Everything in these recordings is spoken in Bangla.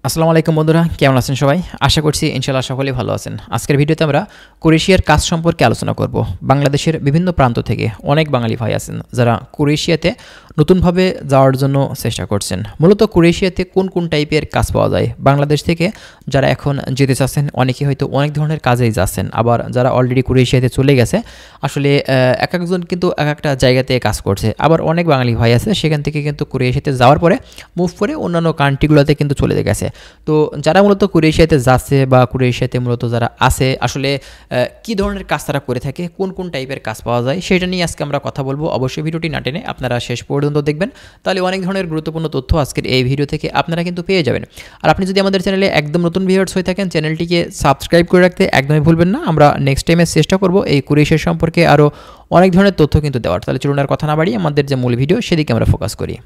আসসালামু আলাইকুম বন্ধুরা, কেমন আছেন সবাই? আশা করছি ইনশাআল্লাহ সকলেই ভালো আছেন। আজকের ভিডিওতে আমরা ক্রোয়েশিয়ার কাজ সম্পর্কে আলোচনা করব। বাংলাদেশের বিভিন্ন প্রান্ত থেকে অনেক বাঙালি ভাই আছেন যারা ক্রোয়েশিয়াতে নতুনভাবে যাওয়ার জন্য চেষ্টা করছেন। মূলত ক্রোয়েশিয়াতে কোন কোন টাইপের কাজ পাওয়া যায়? বাংলাদেশ থেকে যারা এখন যেতে চাচ্ছেন অনেকে হয়তো অনেক ধরনের কাজেই যাচ্ছেন, আবার যারা অলরেডি ক্রোয়েশিয়াতে চলে গেছে আসলে এক একজন কিন্তু এক একটা জায়গাতে কাজ করছে। আবার অনেক বাঙালি ভাই আছে সেখান থেকে কিন্তু ক্রোয়েশিয়াতে যাওয়ার পরে মুভ করে অন্যান্য কান্ট্রিগুলোতে কিন্তু চলে গেছে। তো যারা মূলত ক্রোয়েশিয়াতে যাচ্ছে বা ক্রোয়েশিয়াতে মূলত যারা আছে আসলে কী ধরনের কাজ তারা করে থাকে, কোন কোন টাইপের কাজ পাওয়া যায় সেটা নিয়ে আজকে আমরা কথা বলবো। অবশ্যই ভিডিওটি না টেনে আপনারা শেষ পর্যন্ত দেখবেন, তাহলে অনেক ধরনের গুরুত্বপূর্ণ তথ্য আজকের এই ভিডিও থেকে আপনারা কিন্তু পেয়ে যাবেন। আর আপনি যদি আমাদের চ্যানেলে একদম নতুন ভিউয়ার্স হয়ে থাকেন, চ্যানেলটিকে সাবস্ক্রাইব করে রাখতে একদমই ভুলবেন না। আমরা নেক্সট টাইমে চেষ্টা করব এই ক্রোয়েশিয়া সম্পর্কে আরও অনেক ধরনের তথ্য কিন্তু দেওয়ার। তাহলে চলুন আর কথা না বাড়িয়ে আমাদের যে মূল ভিডিও সেদিকে আমরা ফোকাস করি।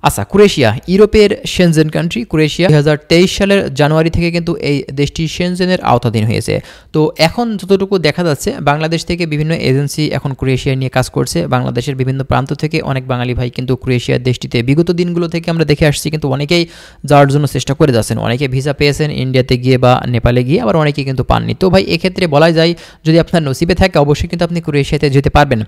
আচ্ছা, ক্রোয়েশিয়া ইউরোপের শেনজেন কান্ট্রি। ক্রোয়েশিয়া 2023 সালের জানুয়ারি থেকে কিন্তু এই দেশটি শেনজেনের আওতাধীন হয়েছে। তো এখন যতটুকু দেখা যাচ্ছে বাংলাদেশ থেকে বিভিন্ন এজেন্সি এখন ক্রোয়েশিয়া নিয়ে কাজ করছে। বাংলাদেশের বিভিন্ন প্রান্ত থেকে অনেক বাঙালি ভাই কিন্তু ক্রোয়েশিয়ার দেশটিতে বিগত দিনগুলো থেকে আমরা দেখে আসছি কিন্তু অনেকেই যাওয়ার জন্য চেষ্টা করে যাচ্ছেন। অনেকে ভিসা পেয়েছেন ইন্ডিয়াতে গিয়ে বা নেপালে গিয়ে, আবার অনেকে কিন্তু পাননি। তো ভাই এক্ষেত্রে বলা যায় যদি আপনার নসিবে থাকে অবশ্যই কিন্তু আপনি ক্রোয়েশিয়াতে যেতে পারবেন।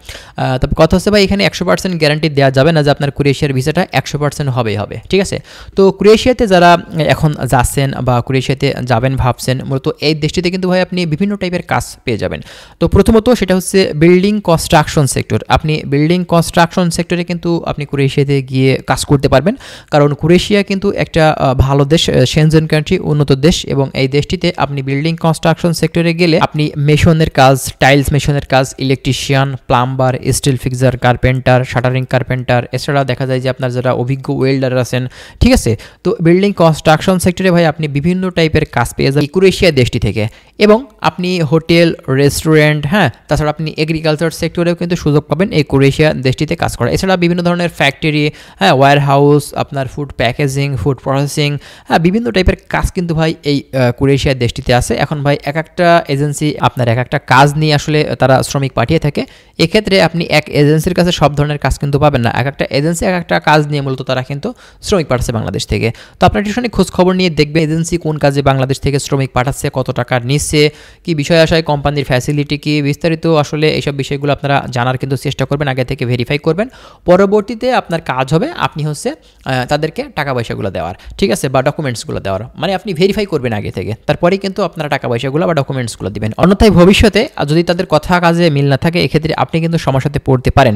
তবে কথা হচ্ছে ভাই এখানে 100% গ্যারান্টি দেওয়া যাবে না যে আপনার ক্রোয়েশিয়ার ভিসাটা 100% হবেই হবে, ঠিক আছে? তো ক্রোয়েশিয়াতে যারা এখন যাচ্ছেন বা ক্রোয়েশিয়াতে যাবেন ভাবছেন, মূলত এই দেশটিতে কিন্তু ভাই আপনি বিভিন্ন টাইপের কাজ পেয়ে যাবেন। তো প্রথমত সেটা হচ্ছে বিল্ডিং কনস্ট্রাকশন সেক্টর। আপনি বিল্ডিং কনস্ট্রাকশন সেক্টরে কিন্তু আপনি ক্রোয়েশিয়াতে গিয়ে কাজ করতে পারবেন, কারণ ক্রোয়েশিয়া কিন্তু একটা ভালো দেশ, শেনজেন কান্ট্রি, উন্নত দেশ, এবং এই দেশটিতে আপনি বিল্ডিং কনস্ট্রাকশন সেক্টরে গেলে আপনি মেশনের কাজ, টাইলস মেশনের কাজ, electrician, plumber, still fixer, carpenter, shuttering carpenter, এছাড়া দেখা যায় যে আপনার যারা অভিজ্ঞ ওয়েল্ডার আছেন, ঠিক আছে? তো বিল্ডিং কনস্ট্রাকশন সেক্টরে ভাই আপনি বিভিন্ন টাইপের কাজ পেয়ে যাবেন ক্রোয়েশিয়া দেশটি থেকে। এবং আপনি হোটেল, রেস্টুরেন্ট, তাছাড়া আপনি এগ্রিকালচার সেক্টরেও কিন্তু সুযোগ পাবেন এই ক্রোয়েশিয়া দেশটিতে কাজ করা। এছাড়া বিভিন্ন ধরনের ফ্যাক্টরি, ওয়্যার হাউস, আপনার ফুড প্যাকেজিং, ফুড প্রসেসিং, বিভিন্ন টাইপের কাজ কিন্তু ভাই এই ক্রোয়েশিয়া দেশটিতে আছে। এখন ভাই এক একটা এজেন্সি আপনার এক একটা কাজ নিয়ে আসলে তারা শ্রমিক পাঠিয়ে থাকে। এক্ষেত্রে আপনি এক এজেন্সির কাছে সব ধরনের কাজ কিন্তু পাবেন না। এক একটা এজেন্সি এক একটা কাজ নিয়ে মূলত তারা কিন্তু শ্রমিক পাঠাচ্ছে বাংলাদেশ থেকে। তো আপনার একটুখানি খোঁজ খবর নিয়ে দেখবে এজেন্সি কোন কাজে বাংলাদেশ থেকে শ্রমিক পাঠাচ্ছে, কত টাকা নিচ্ছে, কি বিষয় আশায়, কোম্পানির ফ্যাসিলিটি কি, বিস্তারিত আসলে এইসব বিষয়গুলো আপনারা জানার কিন্তু চেষ্টা করবেন, আগে থেকে ভেরিফাই করবেন। পরবর্তীতে আপনার কাজ হবে আপনি তাদেরকে টাকা পয়সাগুলো দেওয়ার, ঠিক আছে, বা ডকুমেন্টসগুলো দেওয়ার, মানে আপনি ভেরিফাই করবেন আগে থেকে, তারপরেই কিন্তু আপনারা টাকা পয়সাগুলো বা ডকুমেন্টসগুলো দিবেন। অন্যথায় ভবিষ্যতে যদি তাদের কথা কাজে মিল না থাকে এক্ষেত্রে আপনি কিন্তু সমস্যাতে পড়তে পারেন।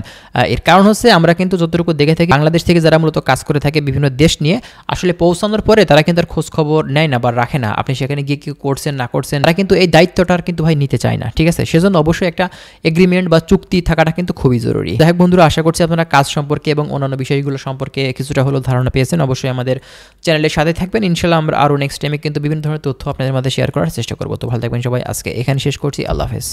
এর কারণ আমরা কিন্তু যতটুকু দেখে থাকি বাংলাদেশ থেকে যারা মূলত কাজ করে থাকে বিভিন্ন দেশ নিয়ে, আসলে পৌঁছানোর পরে তারা কিন্তু আর খোঁজ খবর নেয় না বা রাখে না আপনি সেখানে গিয়ে কি করছেন না করছেন, তারা কিন্তু এই দায়িত্বটার কিন্তু ভাই নিতে চায় না, ঠিক আছে? সেজন্য অবশ্যই একটা এগ্রিমেন্ট বা চুক্তি থাকাটা কিন্তু খুবই জরুরি। যাই হোক বন্ধুরা, আশা করছি আপনারা কাজ সম্পর্কে এবং অন্যান্য বিষয়গুলো সম্পর্কে কিছুটা হলেও ধারণা পেয়েছেন। অবশ্যই আমাদের চ্যানেলের সাথে থাকবেন, ইনশাআল্লাহ আমরা আরও নেক্সট টাইমে কিন্তু বিভিন্ন ধরনের তথ্য আপনাদের মধ্যে শেয়ার করার চেষ্টা করবো। তো ভালো থাকবেন সবাই, আজকে এখানে শেষ করছি, আল্লাহ হাফেজ।